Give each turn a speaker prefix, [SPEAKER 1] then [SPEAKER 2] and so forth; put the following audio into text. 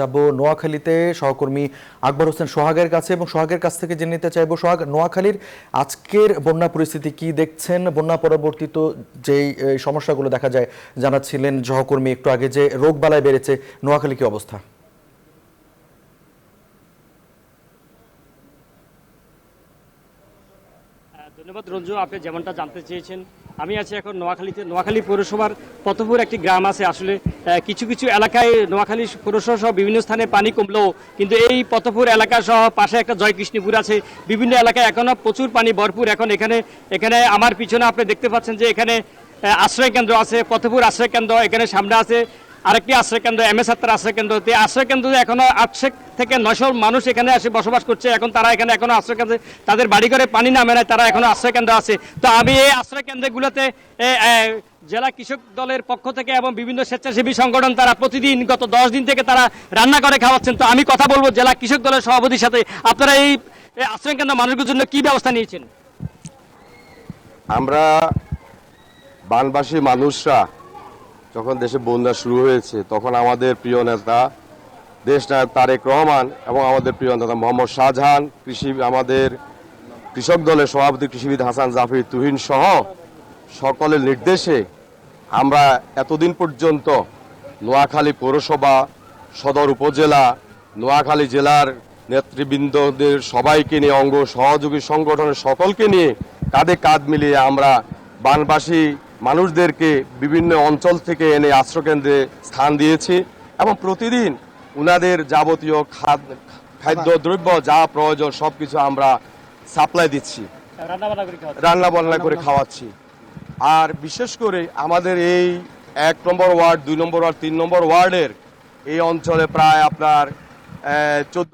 [SPEAKER 1] যাব নোয়াখালীতে সহকর্মী আকবর হোসেন সোহাগের কাছে এবং সোহাগের কাছ থেকে জেনে নিতে চাইবো সোহাগ, নোয়াখালীর আজকের বন্যা পরিস্থিতি কি দেখছেন? বন্যা পরবর্তীত যেই সমস্যাগুলো দেখা যায় জানাচ্ছিলেন সহকর্মী একটু আগে যে রোগবালাই বেড়েছে, নোয়াখালী কি অবস্থা?
[SPEAKER 2] ধন্যবাদ রঞ্জু, আপনি যেমনটা জানতে চেয়েছেন। আমি আছি এখন নোয়াখালীতে। নোয়াখালী পৌরসভার পতপুর একটি গ্রাম আছে। আসলে কিছু কিছু এলাকায় নোয়াখালী পৌরসভা সহ বিভিন্ন স্থানে পানি কমলেও কিন্তু এই পতপুর এলাকা সহ পাশে একটা জয়কৃষ্ণপুর আছে, বিভিন্ন এলাকায় এখনো প্রচুর পানি ভরপুর। এখন এখানে এখানে আমার পিছনে আপনি দেখতে পাচ্ছেন যে এখানে আশ্রয় কেন্দ্র আছে, পতপুর আশ্রয় কেন্দ্র। এখানে সামনে আছে আরেকটি আশ্রয় কেন্দ্র, MS আত্মার আশ্রয় কেন্দ্র। আশ্রয় কেন্দ্রে এখনো 800 থেকে 900 মানুষ এখানে এসে বসবাস করছে। এখন তারা এখানে এখনো আশ্রয় কেন্দ্রে তাদের বাড়ি ঘরে পানি নামে নাই, তারা এখনো আশ্রয় কেন্দ্র আছে। তো আমি এই আশ্রয় কেন্দ্রগুলোতে জেলা কৃষক দলের পক্ষ থেকে এবং বিভিন্ন স্বেচ্ছাসেবী সংগঠন তারা প্রতিদিন গত 10 দিন থেকে তারা রান্না করে খাওয়াচ্ছেন। তো আমি কথা বলবো জেলা কৃষক দলের সভাপতির সাথে, আপনারা এই আশ্রয় কেন্দ্র মানুষের জন্য কি ব্যবস্থা নিয়েছেন?
[SPEAKER 3] আমরা বানবাসী মানুষরা যখন দেশে বন্যা শুরু হয়েছে তখন আমাদের প্রিয় নেতা দেশনায়ক তারেক রহমান এবং আমাদের প্রিয় নেতা মোহাম্মদ শাহজাহান, আমাদের কৃষক দলের সভাপতি কৃষিবিদ হাসান জাফর তুহিন সহ সকলের নির্দেশে আমরা এতদিন পর্যন্ত নোয়াখালী পৌরসভা, সদর উপজেলা, নোয়াখালী জেলার নেতৃবৃন্দদের সবাইকে নিয়ে, অঙ্গ সহযোগী সংগঠনের সকলকে নিয়ে কাঁধে কাঁধ মিলিয়ে আমরা বানবাসী মানুষদেরকে বিভিন্ন অঞ্চল থেকে এনে আশ্রয়কেন্দ্রে স্থান দিয়েছি এবং প্রতিদিন উনাদের যাবতীয় খাদ্যদ্রব্য যা প্রয়োজন সবকিছু আমরা সাপ্লাই দিচ্ছি, রান্না করে খাওয়াচ্ছি। আর বিশেষ করে আমাদের এই 1 নম্বর ওয়ার্ড, 2 নম্বর ওয়ার্ড, 3 নম্বর ওয়ার্ডের এই অঞ্চলে প্রায় আপনার 14